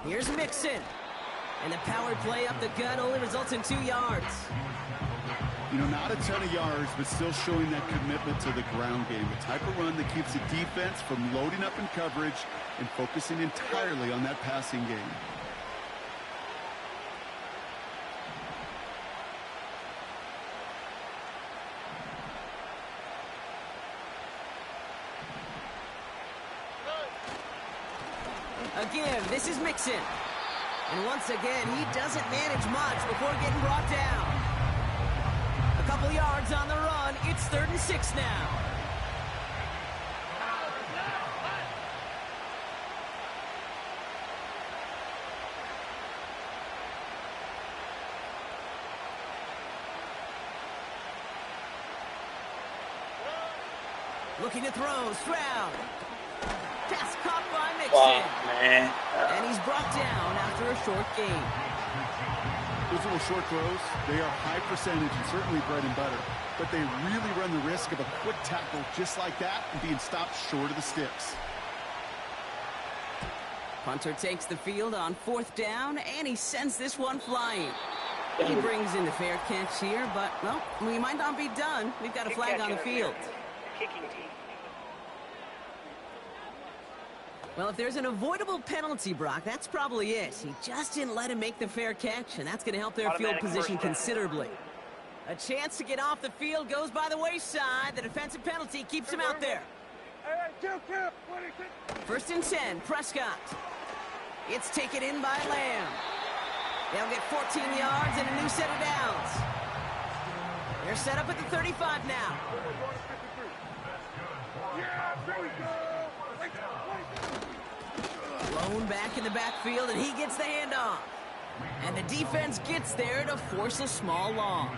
Here's Mixon. And the power play up the gut only results in 2 yards. You know, not a ton of yards, but still showing that commitment to the ground game. The type of run that keeps the defense from loading up in coverage and focusing entirely on that passing game. Again, this is Mixon. And once again, he doesn't manage much before getting brought down. A couple yards on the run. It's 3rd and 6 now. Looking to throw, Stroud. Pass caught by Mixon. Wow, man. And he's brought down after a short gain. Those little short throws, they are high percentage and certainly bread and butter. But they really run the risk of a quick tackle just like that and being stopped short of the sticks. Punter takes the field on 4th down, and he sends this one flying. He brings in the fair catch here, but, well, we might not be done. We've got a flag on the field. Kicking team. Well, if there's an avoidable penalty, Brock, that's probably it. He just didn't let him make the fair catch, and that's going to help their field position considerably. A chance to get off the field goes by the wayside. The defensive penalty keeps him out there. 1st and 10, Prescott. It's taken in by Lamb. They'll get 14 yards and a new set of downs. They're set up at the 35 now. Blown back in the backfield, and he gets the handoff. And the defense gets there to force a small loss.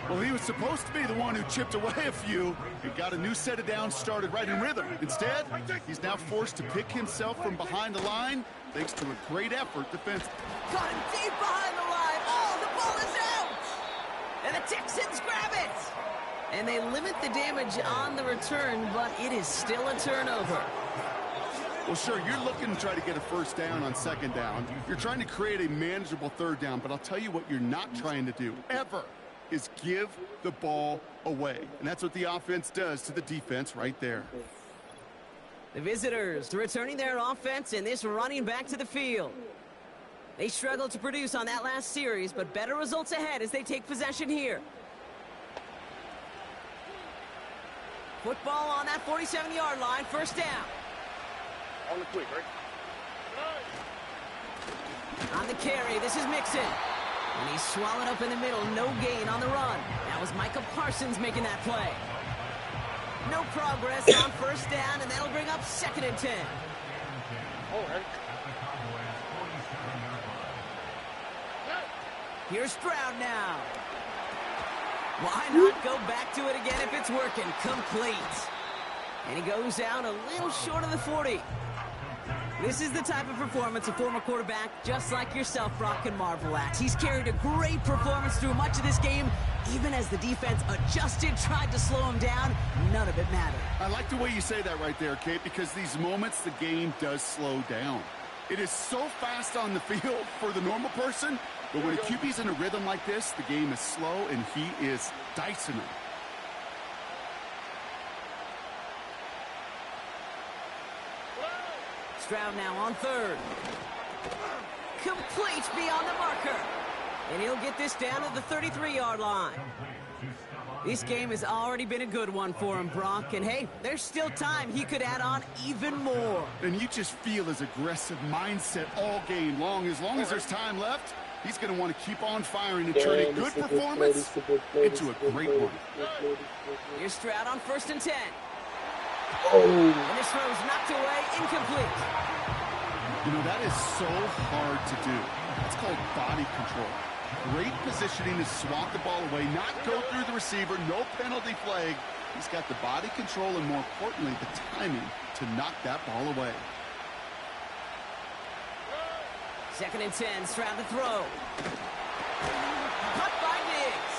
Well, he was supposed to be the one who chipped away a few and got a new set of downs started right in rhythm. Instead, he's now forced to pick himself from behind the line thanks to a great effort defensively. Got him deep behind the line. Oh, the ball is out! And the Texans grab it! And they limit the damage on the return, but it is still a turnover. Well, sure, you're looking to try to get a 1st down on 2nd down. You're trying to create a manageable 3rd down, but I'll tell you what you're not trying to do, ever, is give the ball away. And that's what the offense does to the defense right there. The visitors returning their offense and this running back to the field. They struggled to produce on that last series, but better results ahead as they take possession here. Football on that 47-yard line, 1st down. On the quick, right? On the carry, this is Mixon. And he's swallowed up in the middle, no gain on the run. That was Micah Parsons making that play. No progress on 1st down, and that'll bring up 2nd and 10. All right. Here's Stroud now. Why not go back to it again if it's working? Complete. And he goes out a little short of the 40. This is the type of performance a former quarterback, just like yourself, Brock, can marvel at. He's carried a great performance through much of this game. Even as the defense adjusted, tried to slow him down, none of it mattered. I like the way you say that right there, Kate, because these moments the game does slow down. It is so fast on the field for the normal person, but when a QB's in a rhythm like this, the game is slow and he is dicing them. Stroud now on 3rd. Complete beyond the marker. And he'll get this down to the 33-yard line. This game has already been a good one for him, Brock. And, hey, there's still time. He could add on even more. And you just feel his aggressive mindset all game long. As long as there's time left, he's going to want to keep on firing and turn a good performance into a great one. Here's Stroud on 1st and 10. Oh. And this throw's knocked away, incomplete. You know, that is so hard to do. That's called body control. Great positioning to swat the ball away, not go through the receiver, no penalty flag. He's got the body control and, more importantly, the timing to knock that ball away. 2nd and 10, Stroud to throw. Caught by Diggs.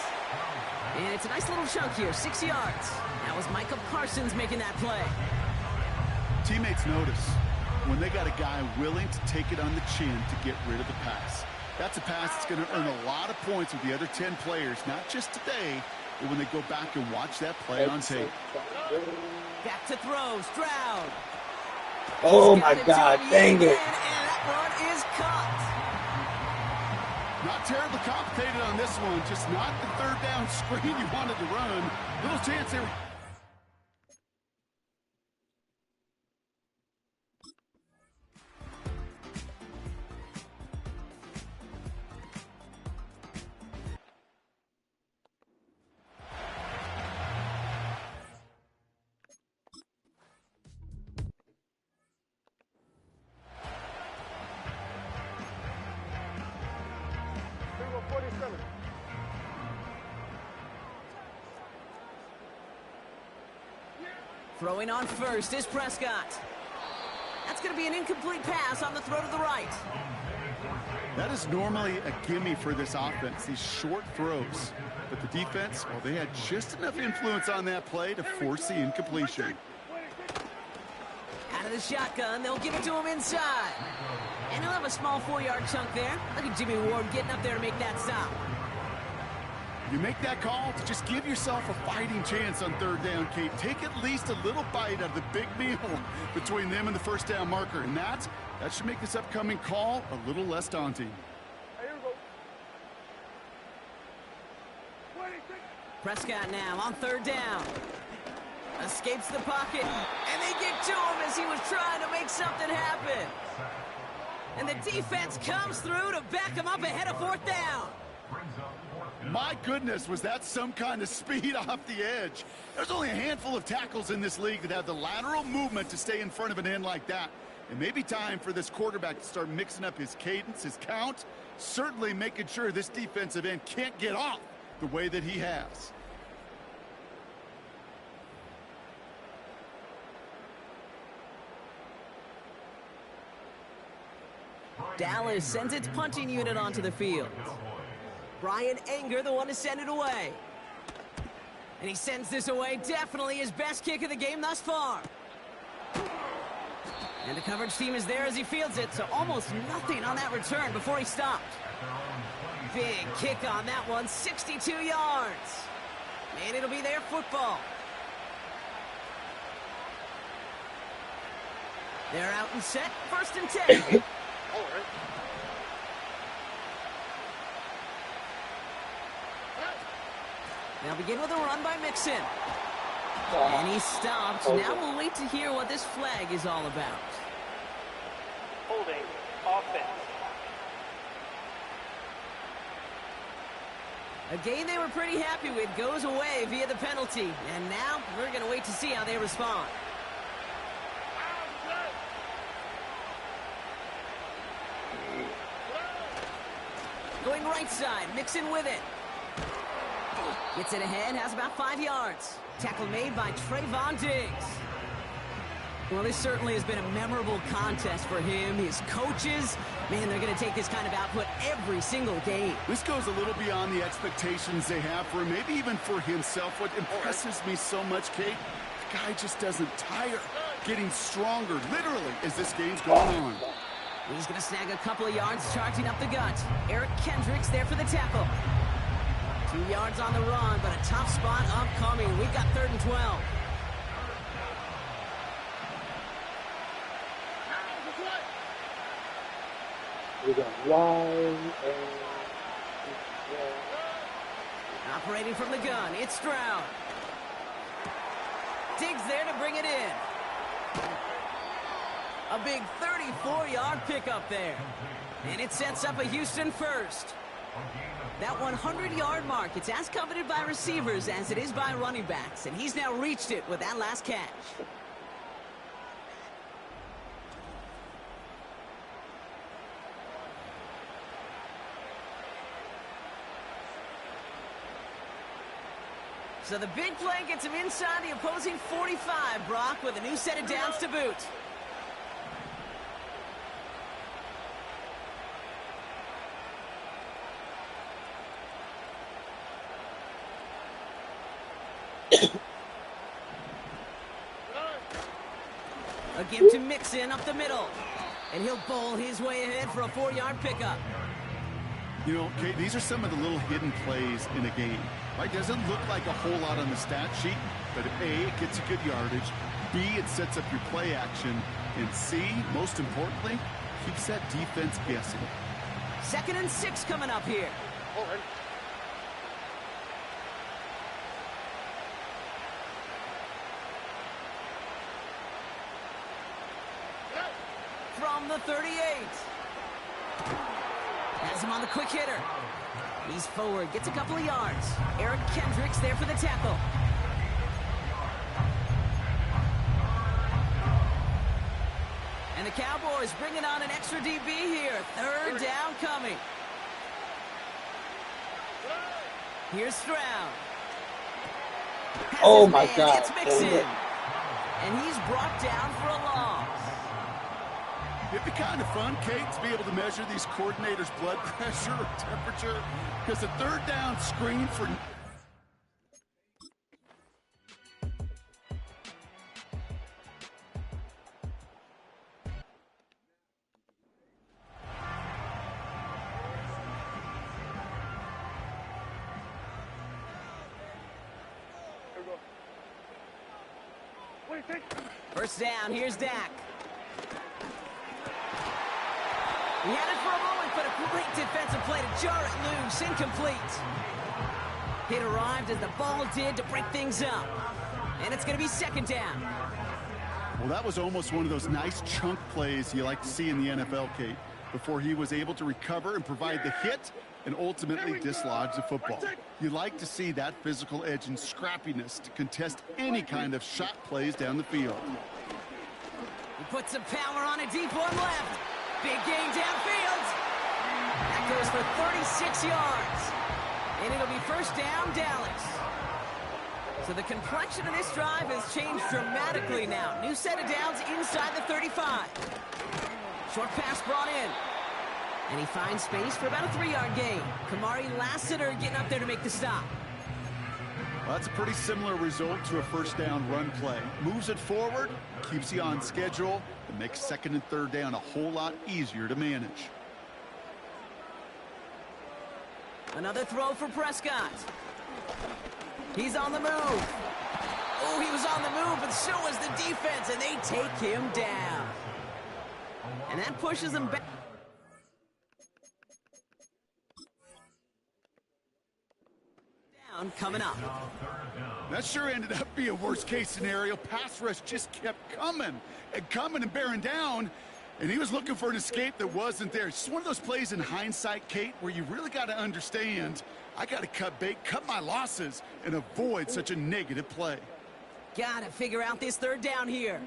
And it's a nice little chunk here, 6 yards. That was Micah Parsons making that play. Teammates notice. when they got a guy willing to take it on the chin to get rid of the pass. That's a pass that's going to earn a lot of points with the other 10 players, not just today, but when they go back and watch that play on tape. Back to throw, Stroud. Oh my God, dang it. And that one is caught. Not terribly complicated on this one, just not the third down screen you wanted to run. Little chance there. Throwing on first is Prescott. That's going to be an incomplete pass on the throw to the right. That is normally a gimme for this offense, these short throws. But the defense, well, they had just enough influence on that play to force the incompletion. Out of the shotgun, they'll give it to him inside. And he'll have a small 4-yard chunk there. Look at Jimmy Ward getting up there to make that stop. You make that call to just give yourself a fighting chance on third down, Kate. Take at least a little bite out of the big meal between them and the first down marker. And that should make this upcoming call a little less daunting. Prescott now on third down. Escapes the pocket. And they get to him as he was trying to make something happen. And the defense comes through to back him up ahead of fourth down. My goodness, was that some kind of speed off the edge. There's only a handful of tackles in this league that have the lateral movement to stay in front of an end like that. It may be time for this quarterback to start mixing up his cadence, his count, certainly making sure this defensive end can't get off the way that he has. Dallas sends its punting unit onto the field. Brian Anger, the one to send it away. And he sends this away, definitely his best kick of the game thus far. And the coverage team is there as he fields it, so almost nothing on that return before he stopped. Big kick on that one, 62 yards. And it'll be their football. They're out and set, 1st and 10. They'll begin with a run by Mixon. And he stopped. Now we'll wait to hear what this flag is all about. Holding offense. A game they were pretty happy with goes away via the penalty. And now we're going to wait to see how they respond. Going right side, Mixon with it. Gets it ahead, has about 5 yards. Tackle made by Trayvon Diggs. Well, this certainly has been a memorable contest for him. His coaches, man, they're going to take this kind of output every single game. This goes a little beyond the expectations they have for him, maybe even for himself. What impresses me so much, Kate, the guy just doesn't tire. Getting stronger, literally, as this game's going on. He's going to snag a couple of yards, charging up the gut. Eric Kendricks there for the tackle. 2 yards on the run, but a tough spot upcoming. We've got 3rd and 12. We got wide and Operating from the gun, it's Stroud. Diggs there to bring it in. A big 34-yard pickup there. And it sets up a Houston first. That 100-yard mark, it's as coveted by receivers as it is by running backs. And he's now reached it with that last catch. So the big play gets him inside the opposing 45, Brock, with a new set of downs to boot. A give to Mixon up the middle. And he'll bowl his way ahead for a 4-yard pickup. You know, Kate, these are some of the little hidden plays in a game. Right? Doesn't look like a whole lot on the stat sheet, but A, it gets you good yardage. B, it sets up your play action. And C, most importantly, keeps that defense guessing. 2nd and 6 coming up here. From the 38. Has him on the quick hitter. He's forward, gets a couple of yards. Eric Kendricks there for the tackle. And the Cowboys bringing on an extra DB here. 3rd down coming. Here's Stroud. Oh my God. It's Mixon. And he's brought down for a loss. It'd be kind of fun, Kate, to be able to measure these coordinators' blood pressure or temperature, because the 3rd down screen for... First down, here's Dak. He had it for a moment, but a great defensive play to jar it loose. Incomplete. Hit arrived as the ball did to break things up. And it's going to be 2nd down. Well, that was almost one of those nice chunk plays you like to see in the NFL, Kate, before he was able to recover and provide the hit and ultimately dislodge the football. You like to see that physical edge and scrappiness to contest any kind of shot plays down the field. He puts some power on a deep one left. Big gain downfield. That goes for 36 yards. And it'll be 1st down, Dallas. So the complexion of this drive has changed dramatically now. New set of downs inside the 35. Short pass brought in. And he finds space for about a 3-yard gain. Kamari Lassiter getting up there to make the stop. Well, that's a pretty similar result to a 1st down run play. Moves it forward, keeps you on schedule, and makes 2nd and 3rd down a whole lot easier to manage. Another throw for Prescott. He's on the move. Oh, he was on the move, but so was the defense, and they take him down. And that pushes him back. Down coming up. That sure ended up being a worst-case scenario. Pass rush just kept coming and bearing down, and he was looking for an escape that wasn't there. It's just one of those plays in hindsight, Kate, where you really got to understand, I got to cut bait, cut my losses, and avoid such a negative play. Got to figure out this 3rd down here.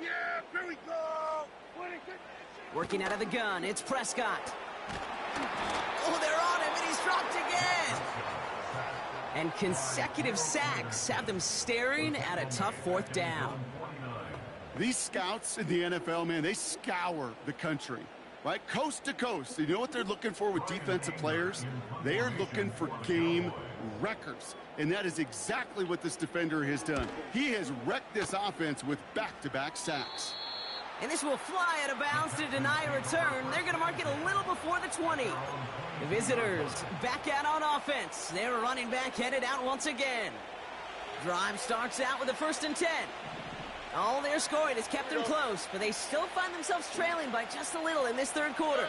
Yeah, here we go. Working out of the gun, it's Prescott. Oh, they're on him, and he's dropped again. And consecutive sacks have them staring at a tough 4th down. These scouts in the NFL, man, they scour the country, right? Coast to coast. You know what they're looking for with defensive players? They are looking for game records. And that is exactly what this defender has done. He has wrecked this offense with back-to-back sacks. And this will fly out of bounds to deny a return. They're going to mark it a little before the 20. The visitors back out on offense. Their running back headed out once again. Drive starts out with a 1st and 10. All their scoring has kept them close, but they still find themselves trailing by just a little in this 3rd quarter.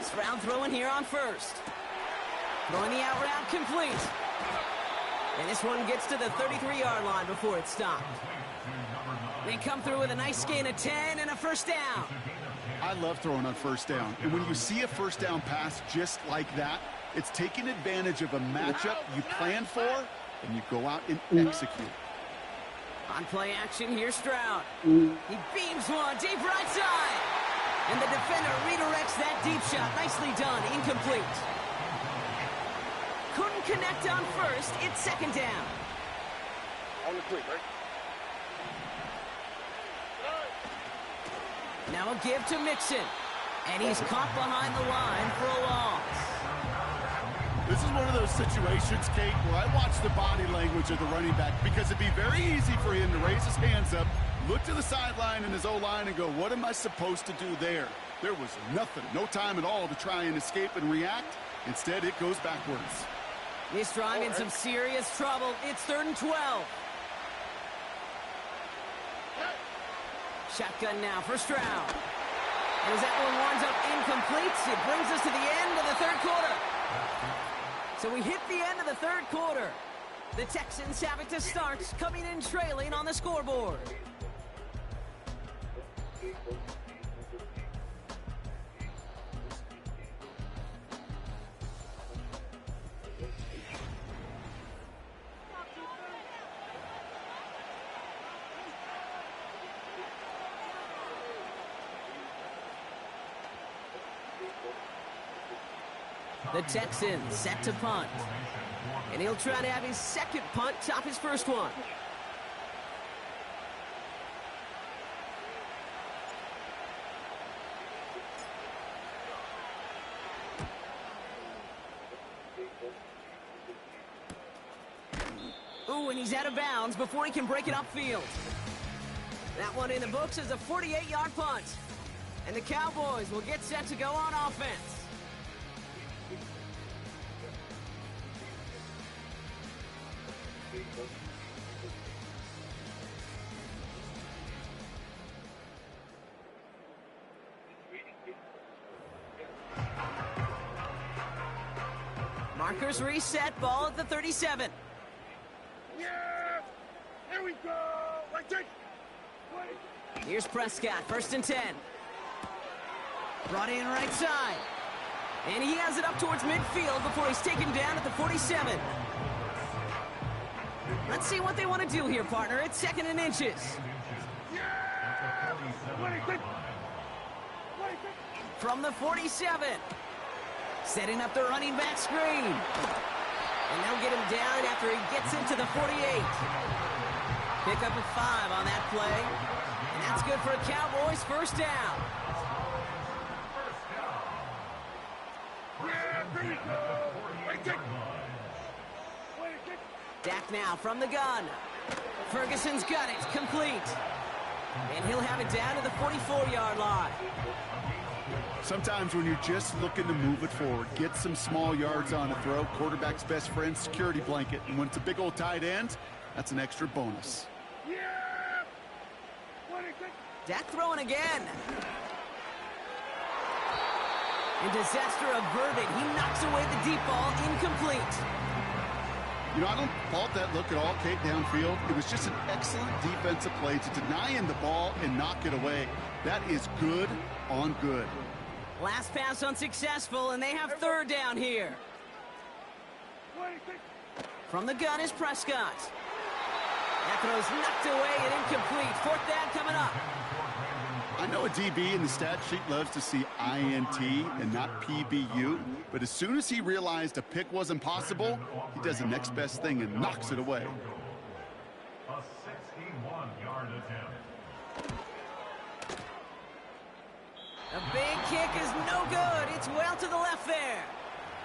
Stroud throwing here on 1st. Throwing the out route complete. And this one gets to the 33-yard line before it's stopped. They come through with a nice gain of 10 and a 1st down. I love throwing on 1st down. And when you see a 1st down pass just like that, it's taking advantage of a matchup you plan for, and you go out and execute. On play action, here's Stroud. He beams one deep right side. And the defender redirects that deep shot. Nicely done. Incomplete. Couldn't connect on 1st. It's 2nd down. On the quick, right? Now a give to Mixon. And he's caught behind the line for a loss. This is one of those situations, Kate, where I watch the body language of the running back, because it'd be very easy for him to raise his hands up, Look to the sideline in his O-line and go, what am I supposed to do there? There was nothing, no time at all to try and escape and react. Instead, it goes backwards. This drive in some serious trouble. It's 3rd and 12. Shotgun now for Stroud. And as that one winds up incomplete, it brings us to the end of the 3rd quarter. So we hit the end of the 3rd quarter. The Texans have it to start, coming in trailing on the scoreboard. The Texans set to punt. And he'll try to have his 2nd punt top his 1st one. Ooh, and he's out of bounds before he can break it upfield. That one in the books is a 48-yard punt. And the Cowboys will get set to go on offense. Markers reset, ball at the 37. Yeah! Here we go! Right there! Here's Prescott, 1st and 10. Brought in right side. And he has it up towards midfield before he's taken down at the 47. Let's see what they want to do here, partner. It's 2nd and inches. Yeah! 26! From the 47. Setting up the running back screen. And they'll get him down after he gets into the 48. Pick up a 5 on that play. And that's good for a Cowboys 1st down. Yeah, here we go! Right there! Dak now from the gun. Ferguson's got it, complete. And he'll have it down to the 44-yard line. Sometimes when you're just looking to move it forward, get some small yards on a throw, quarterback's best friend, security blanket. And when it's a big old tight end, that's an extra bonus. Yeah! Dak throwing again. And disaster averted. He knocks away the deep ball, incomplete. You know, I don't fault that look at all, Kate, downfield. It was just an excellent defensive play to deny him the ball and knock it away. That is good on good. Last pass unsuccessful, and they have 3rd down here. From the gun is Prescott. That throw's knocked away and incomplete. 4th down coming up. I know a DB in the stat sheet loves to see INT and not PBU, but as soon as he realized a pick wasn't possible, he does the next best thing and knocks it away. A 61-yard attempt. A big kick is no good. It's well to the left there.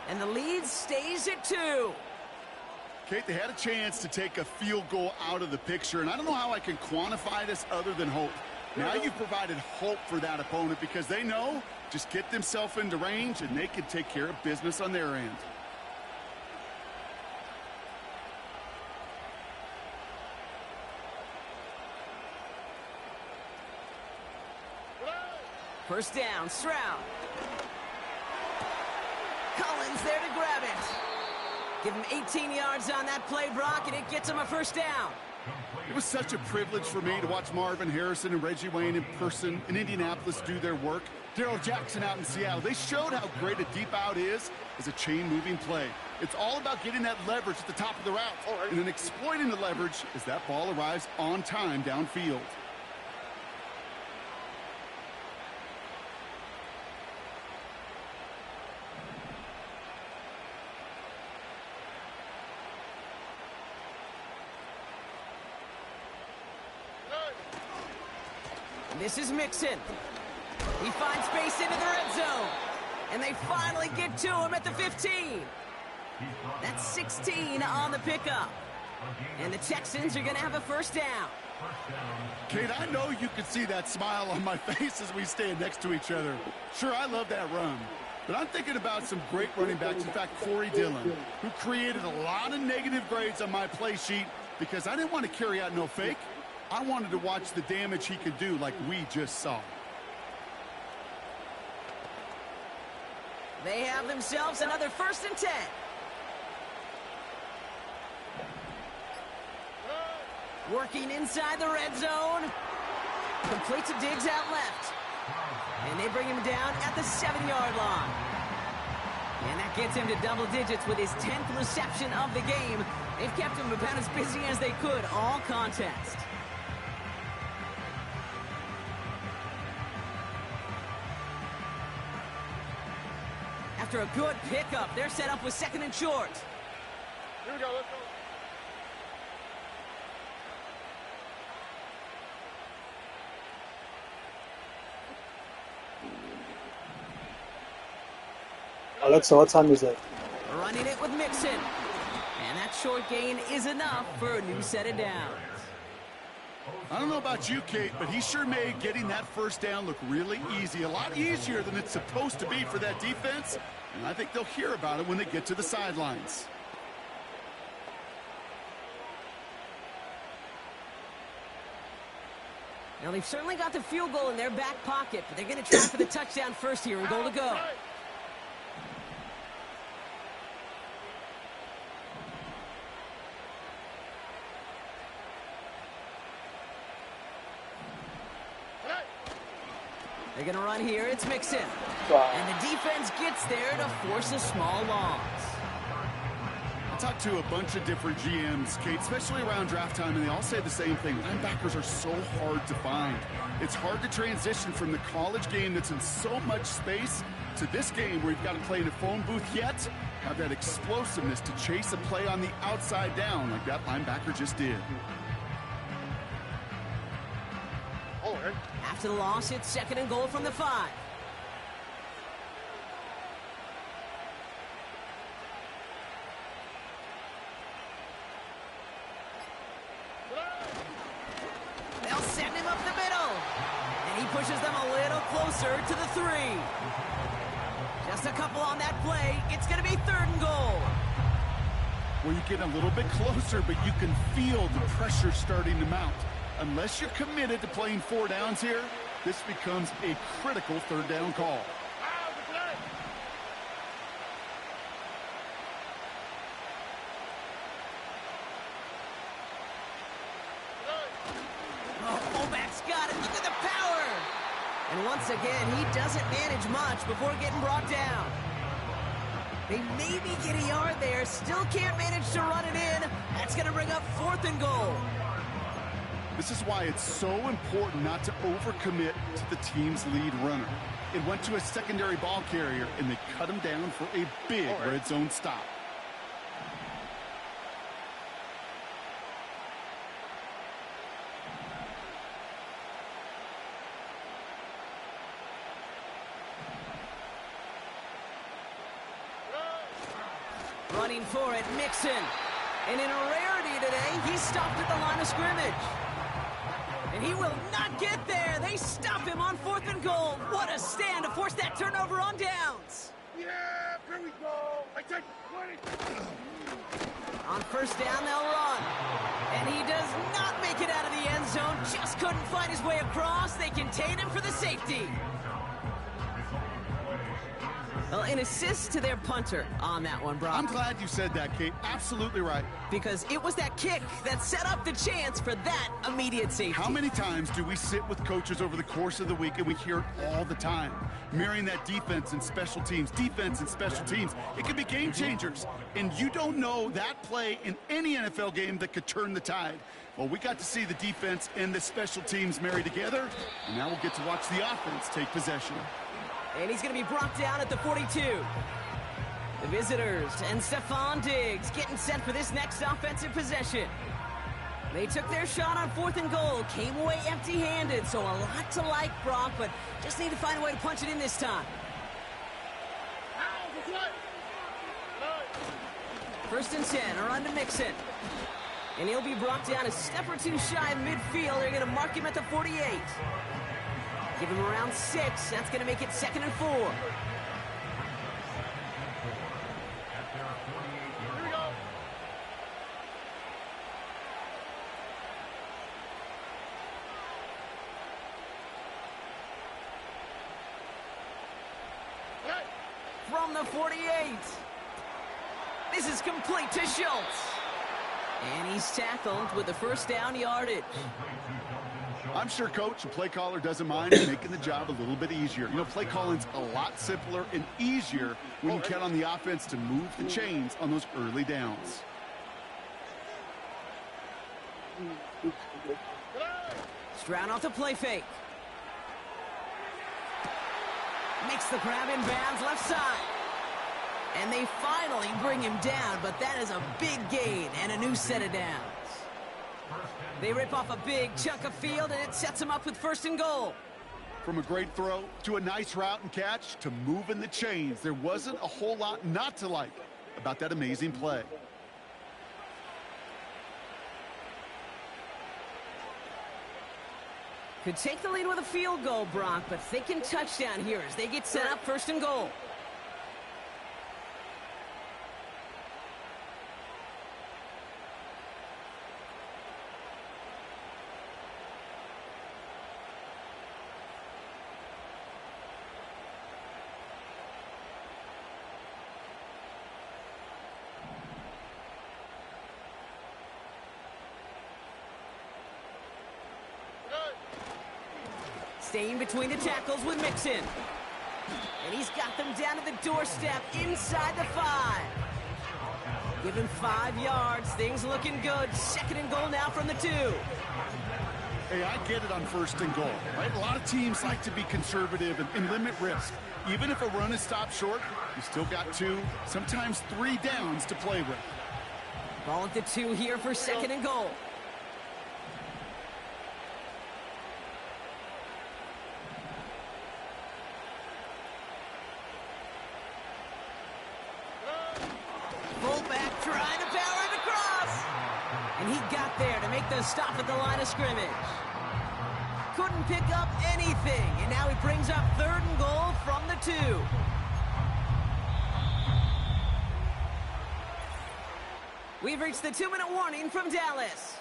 And the lead stays at 2. Kate, they had a chance to take a field goal out of the picture, and I don't know how I can quantify this other than hope. Now you've provided hope for that opponent because they know just get themselves into range and they can take care of business on their end. First down, Stroud. Collins there to grab it. Give him 18 yards on that play, Brock, and it gets him a 1st down. It was such a privilege for me to watch Marvin Harrison and Reggie Wayne in person in Indianapolis do their work. Darrell Jackson out in Seattle. They showed how great a deep out is as a chain-moving play. It's all about getting that leverage at the top of the route and then exploiting the leverage as that ball arrives on time downfield. This is Mixon. He finds space into the red zone. And they finally get to him at the 15. That's 16 on the pickup. And the Texans are going to have a first down. Kate, I know you can see that smile on my face as we stand next to each other. Sure, I love that run. But I'm thinking about some great running backs. In fact, Corey Dillon, who created a lot of negative grades on my play sheet because I didn't want to carry out no fake. I wanted to watch the damage he could do like we just saw. They have themselves another 1st and 10. Working inside the red zone. Complete to Diggs out left. And they bring him down at the 7-yard line. And that gets him to double digits with his 10th reception of the game. They've kept him about as busy as they could all contest. After a good pickup, they're set up with 2nd and short. Here we go, let's go. Alexa, what time is it? Running it with Mixon. And that short gain is enough for a new set of downs. I don't know about you, Kate, but he sure made getting that first down look really easy. A lot easier than it's supposed to be for that defense. And I think they'll hear about it when they get to the sidelines. Now, they've certainly got the field goal in their back pocket, but they're going to try for the touchdown first here and goal to go. They're going to run here. It's Mixon. And the defense gets there to force a small loss. I talked to a bunch of different GMs, Kate, especially around draft time, and they all say the same thing. Linebackers are so hard to find. It's hard to transition from the college game that's in so much space to this game where you've got to play in a phone booth yet have that explosiveness to chase a play on the outside down like that linebacker just did. After the loss, it's 2nd and goal from the 5. They'll send him up the middle. And he pushes them a little closer to the 3. Just a couple on that play. It's going to be 3rd and goal. Well, you get a little bit closer, but you can feel the pressure starting to mount. Unless you're committed to playing 4 downs here, this becomes a critical 3rd down call. Oh, fullback's got it. Look at the power. And once again, he doesn't manage much before getting brought down. They maybe get a yard there, still can't manage to run it in. That's going to bring up 4th and goal. This is why it's so important not to overcommit to the team's lead runner. It went to a secondary ball carrier, and they cut him down for a big red zone stop. Running for it, Mixon. And in a rarity today, he's stopped at the line of scrimmage. And he will not get there. They stop him on 4th and goal. What a stand to force that turnover on downs. Yeah, here we go. I take 20. On 1st down, they'll run. And he does not make it out of the end zone. Just couldn't find his way across. They contain him for the safety. Well, an assist to their punter on that one, Brock. I'm glad you said that, Kate. Absolutely right. Because it was that kick that set up the chance for that immediate safety. How many times do we sit with coaches over the course of the week and we hear it all the time? Mirroring that defense and special teams, defense and special teams. It could be game changers. And you don't know that play in any NFL game that could turn the tide. Well, we got to see the defense and the special teams marry together. And now we'll get to watch the offense take possession. And he's going to be brought down at the 42. The visitors and Stephon Diggs getting set for this next offensive possession. They took their shot on 4th and goal, came away empty-handed, so a lot to like, Brock, but just need to find a way to punch it in this time. 1st and 1st and 10, a run to Mixon. And he'll be brought down a step or two shy of midfield. They're going to mark him at the 48. Give him around 6. That's going to make it 2nd and 4. Here we go. Hey. From the 48. This is complete to Schultz. And he's tackled with the first down yardage. I'm sure coach and play caller doesn't mind making the job a little bit easier. You know, play calling's a lot simpler and easier when you count on the offense to move the chains on those early downs. Stroud off the play fake. Makes the grab in bounds left side. And they finally bring him down, but that is a big gain and a new set of downs. They rip off a big chunk of field, and it sets him up with 1st and goal. From a great throw to a nice route and catch to moving the chains, there wasn't a whole lot not to like about that amazing play. Could take the lead with a field goal, Brock, but thinking touchdown here as they get set up 1st and goal. Staying between the tackles with Mixon. And he's got them down to the doorstep inside the 5. Give him 5 yards. Things looking good. 2nd and goal now from the 2. Hey, I get it on 1st and goal, right? A lot of teams like to be conservative and limit risk. Even if a run is stopped short, you still got 2, sometimes 3 downs to play with. Ball at the 2 here for 2nd and goal. Fullback trying to power it across. And he got there to make the stop at the line of scrimmage. Couldn't pick up anything, and now he brings up 3rd and goal from the 2. We've reached the 2-minute warning from Dallas.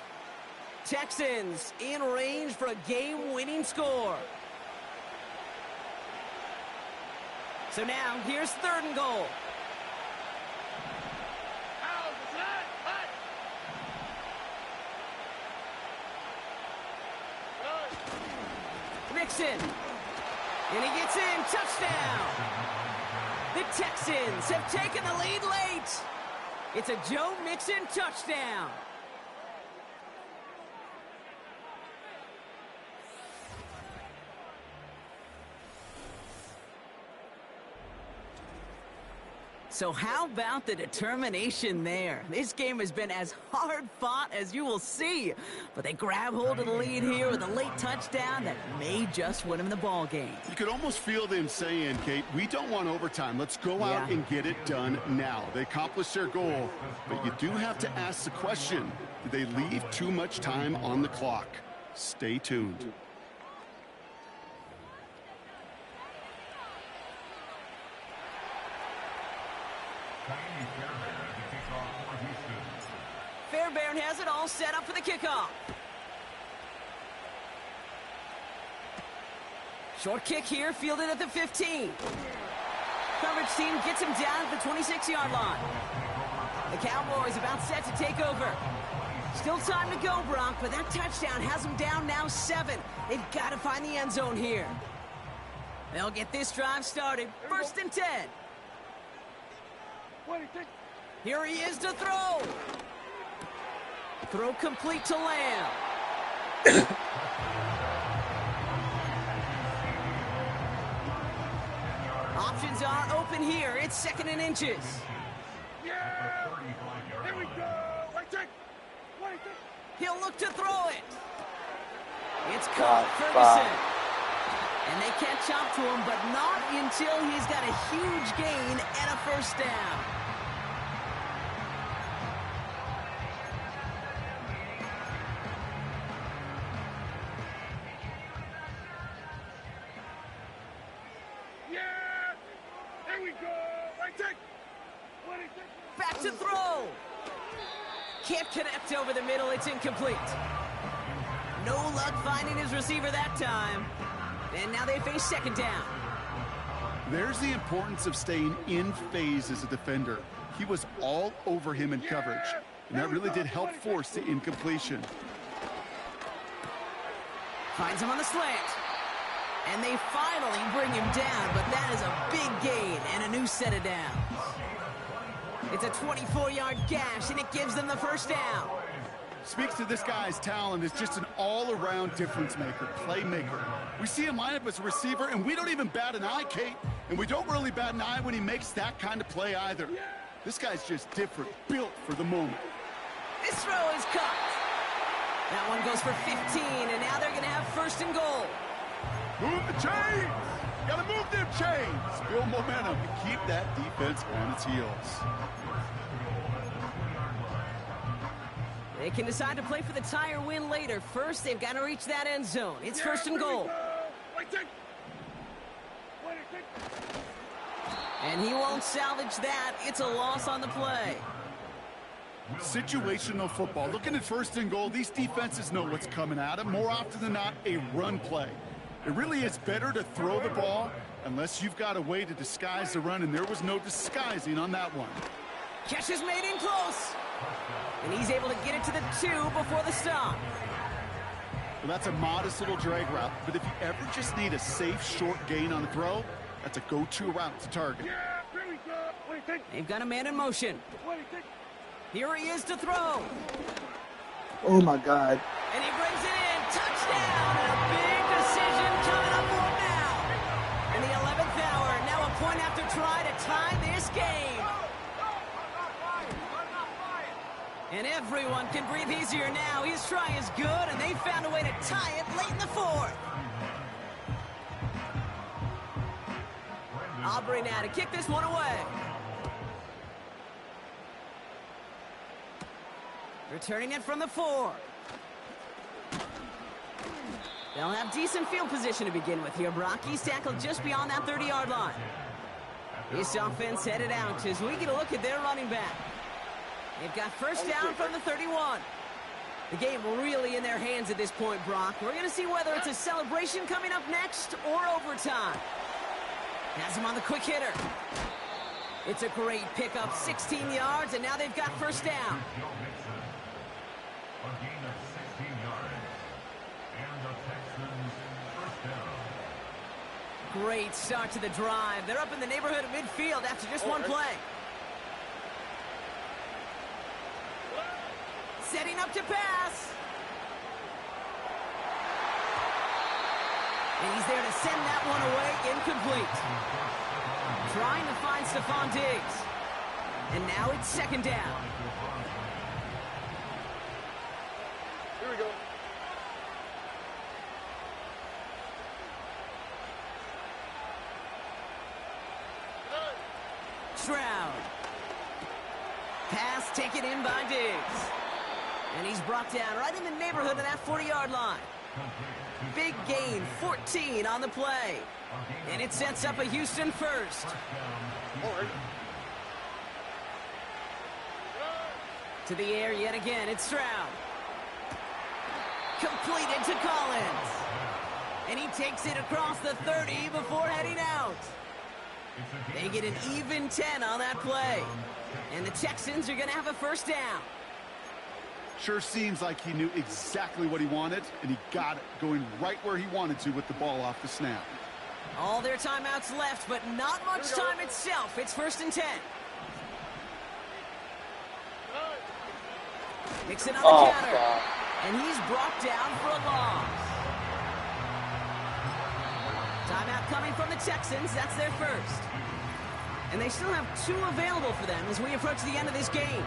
Texans in range for a game-winning score. So now, here's 3rd and goal. Mixon. And he gets in. Touchdown. The Texans have taken the lead late. It's a Joe Mixon touchdown. So how about the determination there? This game has been as hard fought as you will see. But they grab hold of the lead here with a late touchdown that may just win them the ball game. You could almost feel them saying, Kate, we don't want overtime. Let's go out and get it done now. They accomplished their goal, but you do have to ask the question, did they leave too much time on the clock? Stay tuned. Fairbairn has it all set up for the kickoff. Short kick here, fielded at the 15. Coverage team gets him down at the 26-yard line. The Cowboys about set to take over. Still time to go, Brock, but that touchdown has them down now 7. They've got to find the end zone here. They'll get this drive started. 1st and 10. Here he is to throw. Throw complete to Lamb. Options are open here. It's 2nd and inches. Yeah! Here we go! He'll look to throw it. It's caught Ferguson. And they catch up to him, but not until he's got a huge gain and a 1st down. back to throw. Can't connect over the middle. It's incomplete. No luck finding his receiver that time. And now they face second down. There's the importance of staying in phase as a defender. He was all over him in coverage, and that really did help force the incompletion. Finds him on the slant. And they finally bring him down, but that is a big gain and a new set of downs. It's a 24-yard gash, and it gives them the first down. Speaks to this guy's talent as just an all-around difference maker, playmaker. We see him line up as a receiver, and we don't even bat an eye, Kate. And we don't really bat an eye when he makes that kind of play either. This guy's just different, built for the moment. This throw is caught. That one goes for 15, and now they're going to have first and goal. Move the chains! Gotta move them chains! Build momentum and keep that defense on its heels. They can decide to play for the tie or win later. First, they've got to reach that end zone. It's first and goal. And he won't salvage that. It's a loss on the play. Situational football. Looking at first and goal, these defenses know what's coming at them. More often than not, a run play. It really is better to throw the ball unless you've got a way to disguise the run, and there was no disguising on that one. Catch is made in close. And he's able to get it to the 2 before the stop. Well, that's a modest little drag route, but if you ever just need a safe, short gain on a throw, that's a go-to route to target. They've got a man in motion. Here he is to throw. Oh, my God. And he brings it in. Touchdown. And a big decision coming up for him now. In the 11th hour, now a point after try to tie this game. And everyone can breathe easier now. His try is good, and they found a way to tie it late in the 4th. Aubrey now to kick this one away. Returning it from the 4. They'll have decent field position to begin with here, Brock. He's tackled just beyond that 30-yard line. This offense headed out as we get a look at their running back. They've got first down from the 31. The game really in their hands at this point, Brock. We're going to see whether it's a celebration coming up next or overtime. Has him on the quick hitter. It's a great pickup, 16 yards, and now they've got first down. A gain of 16 yards. And the Texans first down. Great start to the drive. They're up in the neighborhood of midfield after just one play. Setting up to pass. And he's there to send that one away, incomplete. Trying to find Stephon Diggs. And now it's second down. Here we go. Stroud. Pass taken in by Diggs. And he's brought down right in the neighborhood of that 40-yard line. Big gain, 14 on the play. And it sets up a Houston first. To the air yet again, it's Stroud. Completed to Collins. And he takes it across the 30 before heading out. They get an even 10 on that play. And the Texans are going to have a first down. Sure seems like he knew exactly what he wanted, and he got it, going right where he wanted to with the ball off the snap. All their timeouts left, but not much time itself. It's first and 10. Mixing on the counter. God. And he's brought down for a loss. Timeout coming from the Texans. That's their first. And they still have 2 available for them as we approach the end of this game.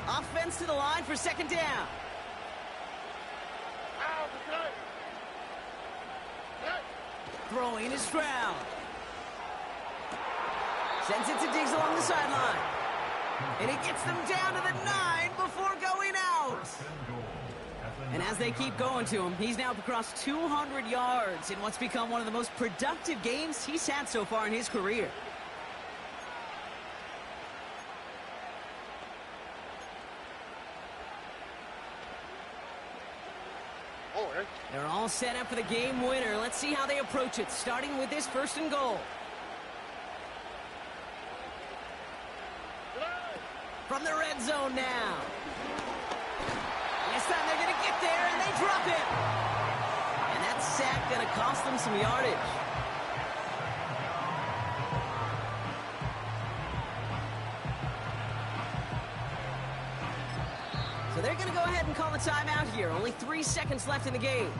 Offense to the line for second down. Throwing is Stroud. Sends it to Diggs along the sideline. And he gets them down to the 9 before going out. And as they keep going to him, he's now across 200 yards in what's become one of the most productive games he's had so far in his career. They're all set up for the game winner. Let's see how they approach it, starting with this 1st and goal. From the red zone now. This time they're going to get there, and they drop it. And that sack going to cost them some yardage. So they're going to go ahead and call a timeout here. Only 3 seconds left in the game.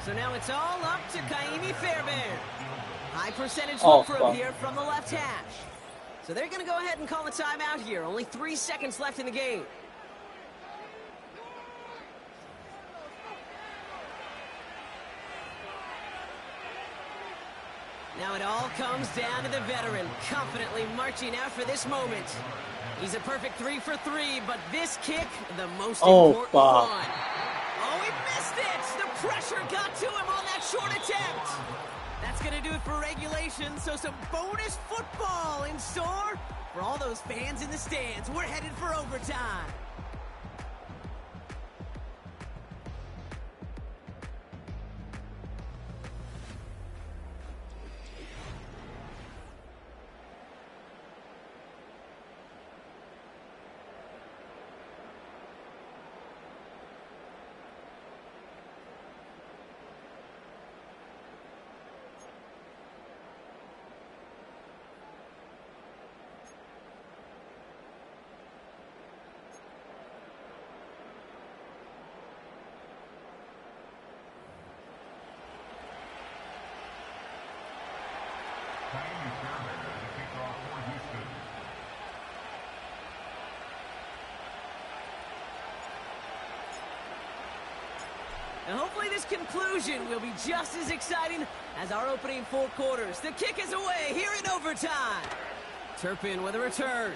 So now it's all up to Kaimi Fairbairn. High percentage look for him here from the left hash. So they're going to go ahead and call a timeout here. Only 3 seconds left in the game. Now it all comes down to the veteran, confidently marching out for this moment. He's a perfect 3 for 3, but this kick, the most important one. Oh, he missed it! The pressure got to him on that short attempt. That's going to do it for regulation, so some bonus football in store for all those fans in the stands. We're headed for overtime. And hopefully this conclusion will be just as exciting as our opening 4 quarters. The kick is away here in overtime. Turpin with a return.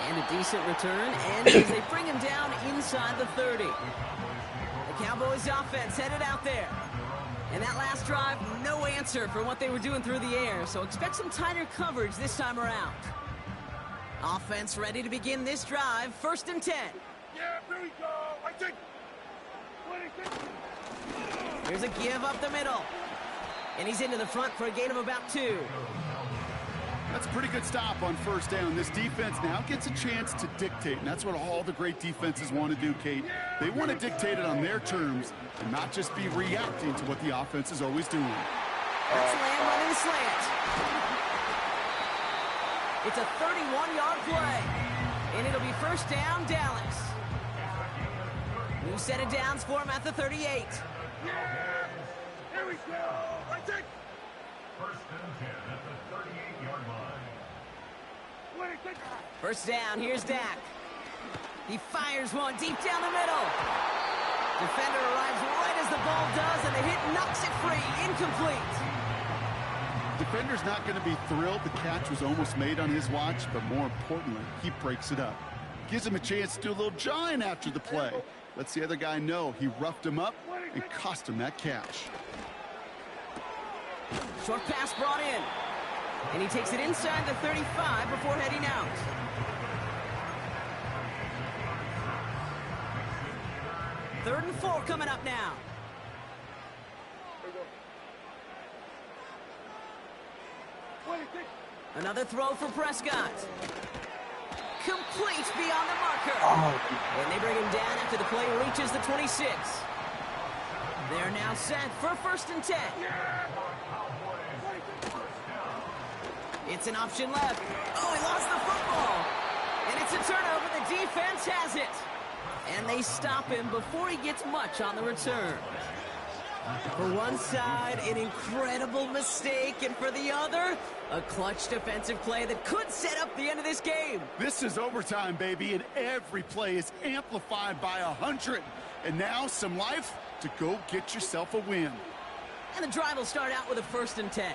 And a decent return. And as they bring him down inside the 30. The Cowboys offense headed out there. And that last drive, no answer for what they were doing through the air. So expect some tighter coverage this time around. Offense ready to begin this drive. 1st and 10. Yeah, here we go. I think. Here's a give up the middle. And he's into the front for a gain of about 2. That's a pretty good stop on 1st down. This defense now gets a chance to dictate, and that's what all the great defenses want to do, Kate. They want to dictate it on their terms and not just be reacting to what the offense is always doing. That's Lamb running the slant. It's a 31-yard play. And it'll be 1st down, Dallas. New set of downs for him at the 38. Yeah! Here we go! I think. 1st and 10 at the 38-yard line. 1st down, here's Dak. He fires one deep down the middle. Defender arrives right as the ball does, and the hit knocks it free. Incomplete. Defender's not going to be thrilled the catch was almost made on his watch, but more importantly, he breaks it up. Gives him a chance to do a little jawing after the play. Lets the other guy know he roughed him up and cost him that catch. Short pass brought in. And he takes it inside the 35 before heading out. Third and 4 coming up now. Another throw for Prescott. Complete beyond the marker. And they bring him down after the play reaches the 26. They're now set for 1st and 10. It's an option left. Oh, he lost the football. And it's a turnover. The defense has it. And they stop him before he gets much on the return. For one side, an incredible mistake, and for the other, a clutch defensive play that could set up the end of this game. This is overtime, baby, and every play is amplified by 100. And now some life to go get yourself a win. And the drive will start out with a 1st and 10.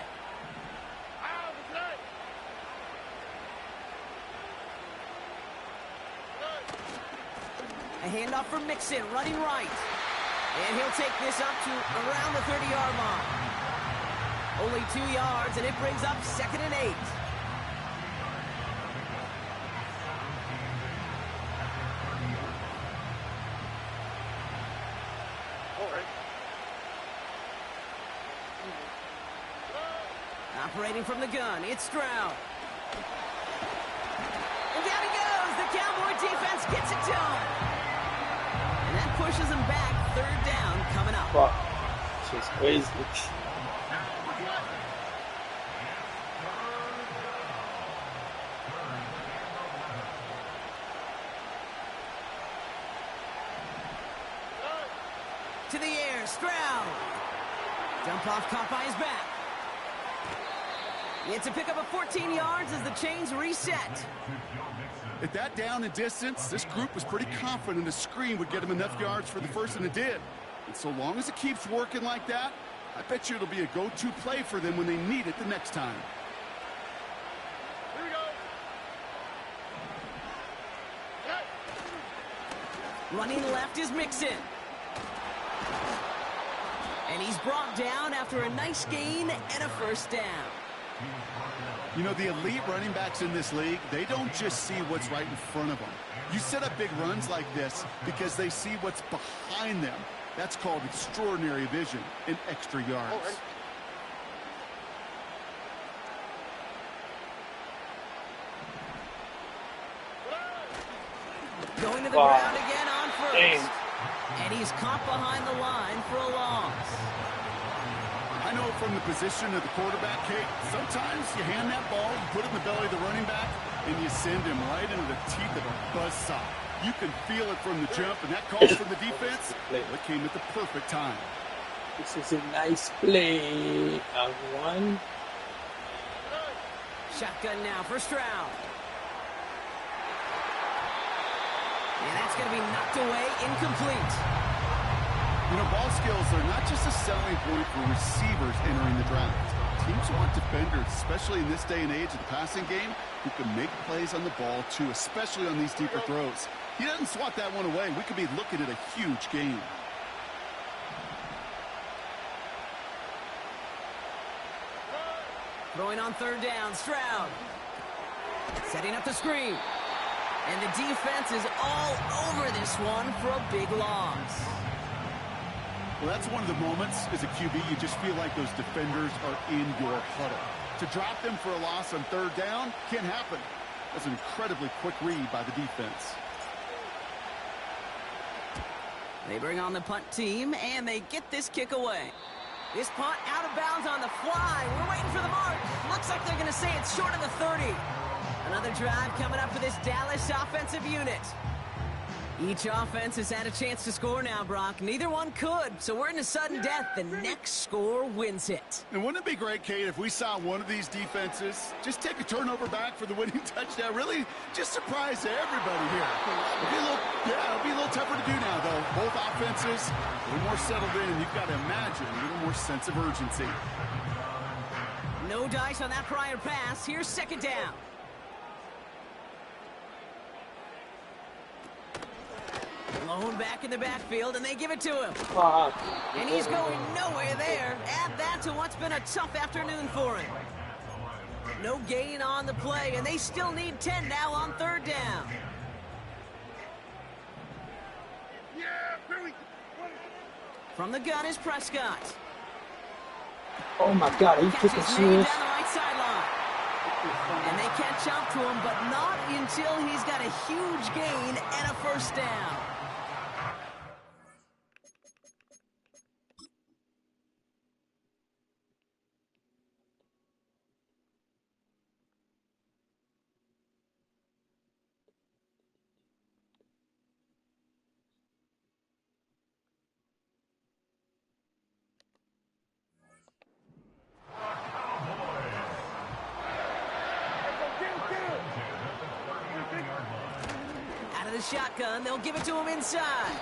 A handoff for Mixon, running right. And he'll take this up to around the 30-yard line. Only 2 yards, and it brings up 2nd and 8. Operating from the gun, it's Stroud. And down he goes. The Cowboy defense gets it done. And that pushes them back. 3rd down coming up. Wow. She's crazy. To the air, Stroud. Dump off caught by his back. It's a pickup of 14 yards as the chains reset. At that down and distance, this group was pretty confident a screen would get them enough yards for the first, and it did. And so long as it keeps working like that, I bet you it'll be a go-to play for them when they need it the next time. Here we go. Running left is Mixon. And he's brought down after a nice gain and a 1st down. You know, the elite running backs in this league, they don't just see what's right in front of them. You set up big runs like this because they see what's behind them. That's called extraordinary vision and extra yards. Going to the ground again on 1st. Dang. And he's caught behind the line for a loss. I know from the position of the quarterback, Kate, sometimes you hand that ball, you put it in the belly of the running back, and you send him right into the teeth of a buzzsaw. You can feel it from the jump, and that call from the defense, it came at the perfect time. This is a nice play. One. Shotgun now for Stroud. And that's going to be knocked away, incomplete. You know, ball skills are not just a selling point for receivers entering the draft. Teams want defenders, especially in this day and age of the passing game, who can make plays on the ball, too, especially on these deeper throws. He doesn't swat that one away. We could be looking at a huge game. Throwing on 3rd down, Stroud. Setting up the screen. And the defense is all over this one for a big loss. Well, that's one of the moments as a QB you just feel like those defenders are in your huddle. To drop them for a loss on 3rd down can't happen. That's an incredibly quick read by the defense. They bring on the punt team, and they get this kick away. This punt out of bounds on the fly. We're waiting for the mark. Looks like they're going to say it's short of the 30. Another drive coming up for this Dallas offensive unit. Each offense has had a chance to score now, Brock. Neither one could, so we're in a sudden death. The next score wins it. And wouldn't it be great, Kate, if we saw one of these defenses just take a turnover back for the winning touchdown? Really just surprise everybody here. It'll be a little tougher to do now, though. Both offenses a little more settled in. You've got to imagine a little more sense of urgency. No dice on that prior pass. Here's 2nd down. Blown back in the backfield, and they give it to him. And he's going nowhere there. Add that to what's been a tough afternoon for him. No gain on the play, and they still need 10 now on 3rd down. From the gun is Prescott. Oh my God, he took a Catches serious. down the right sideline. And they catch up to him, but not until he's got a huge gain and a 1st down. shotgun. They'll give it to him inside.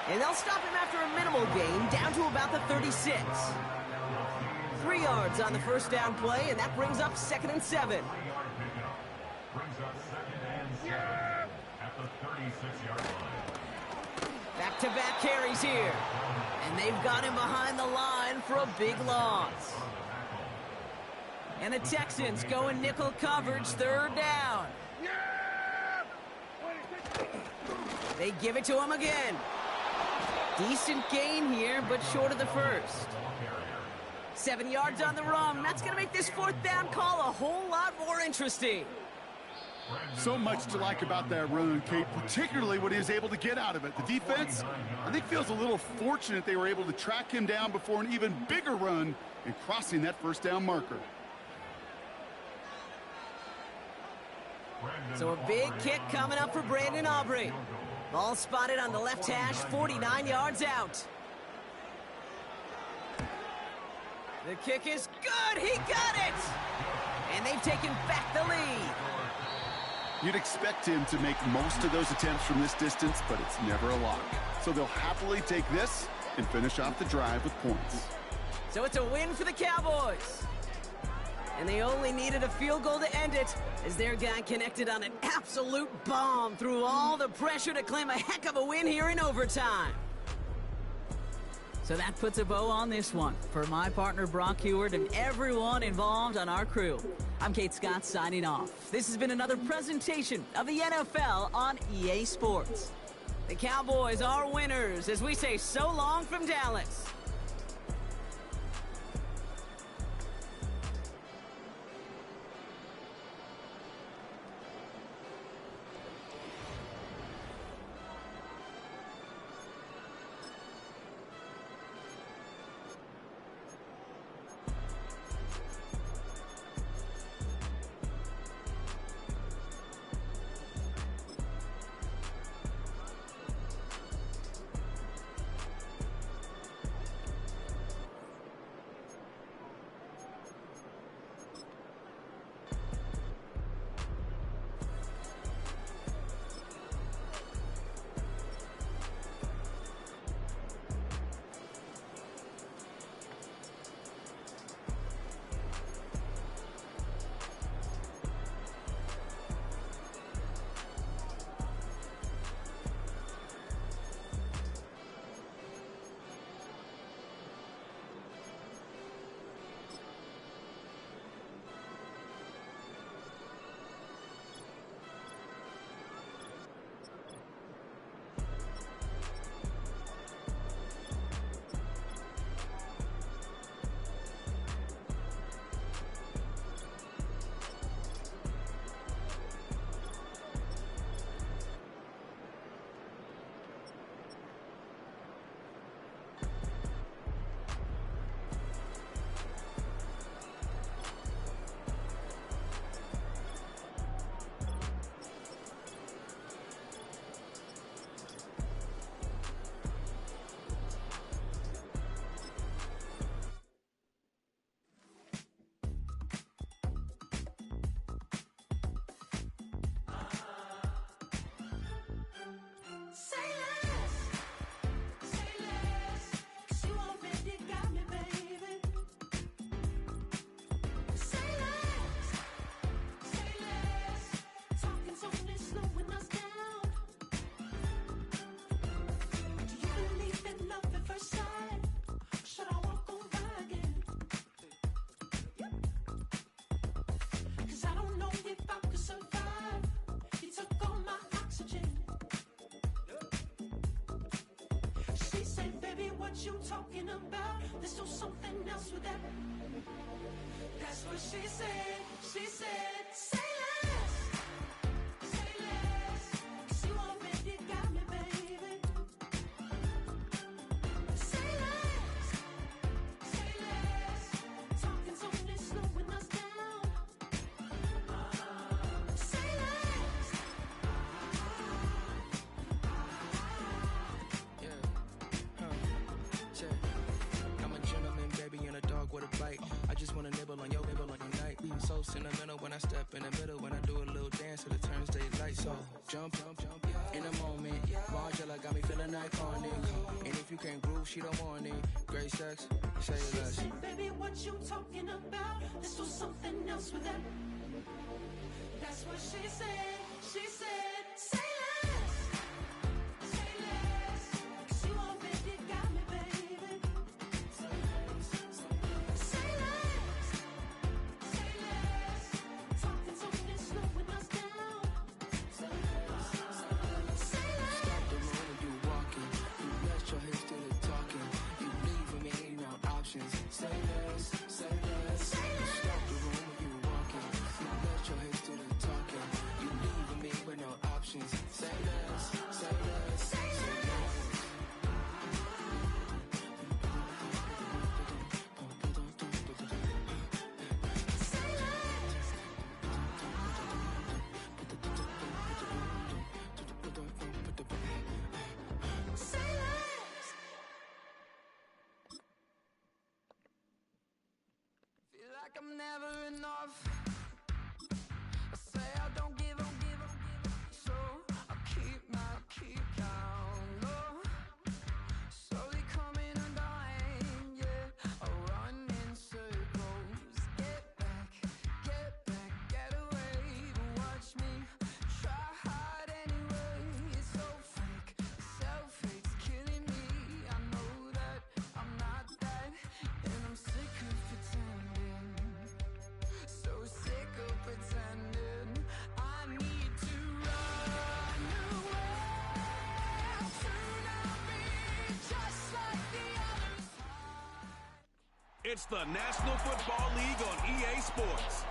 And they'll stop him after a minimal gain, down to about the 36. 3 yards on the first down play, and that brings up 2nd and 7. 3-yard pickup. Brings up 2nd and 7 at the 36-yard line. Back-to-back carries here. And they've got him behind the line for a big loss. And the Texans go in nickel coverage, 3rd down. They give it to him again. Decent gain here, but short of the first. 7 yards on the run. That's going to make this 4th down call a whole lot more interesting. So much to like about that run, Kate, particularly what he was able to get out of it. The defense, I think, feels a little fortunate they were able to track him down before an even bigger run and crossing that 1st down marker. So a big kick coming up for Brandon Aubrey. Ball spotted on the left hash, 49 yards out. The kick is good. He got it. And they've taken back the lead. You'd expect him to make most of those attempts from this distance, but it's never a lock. So they'll happily take this and finish off the drive with points. So it's a win for the Cowboys. And they only needed a field goal to end it, as their guy connected on an absolute bomb through all the pressure to claim a heck of a win here in overtime. So that puts a bow on this one. For my partner Brock Heward and everyone involved on our crew, I'm Kate Scott signing off. This has been another presentation of the NFL on EA Sports. The Cowboys are winners as we say so long from Dallas. You talking about? Let's do something else with that. That's what she said. She said, say less. Say less. 'Cause you already got me, baby. Say less. Say less. Talking's only slowing us down. Say less. I'm a gentleman, baby, and a dog with a bite. I just wanna nibble on your night. You so sentimental when I step in the middle. When I do a little dance, till it turns daylight. So jump, in a moment. Margella got me feeling iconic. And if you can't groove, she don't want it. Great sex, say less. Baby, what you talking about? Let's do something else with that. That's what she said. She said, say less. Say less. 'Cause you already got me, baby. Say less. Say less. Say less. Talking's only slowing us down. Say less. Say less. Stop the room when you walking. You rest your hips to the talking. You leaving me no options. Say less, say less. Say less. Stop the room when you walking. You rest your hips to the talking. You leaving me with no options. Say less, say less, say less. Say less. Feel like I'm never enough. I say I don't give up, so I keep down low. Slowly coming undone, yeah. I run in circles. Get back, get away. But watch me try hard anyway. It's so fake, self-hate's killing me. I know that I'm not that, and I'm sick of pretending. So sick of pretending. I need to run away to not be just like the others. It's the National Football League on EA Sports.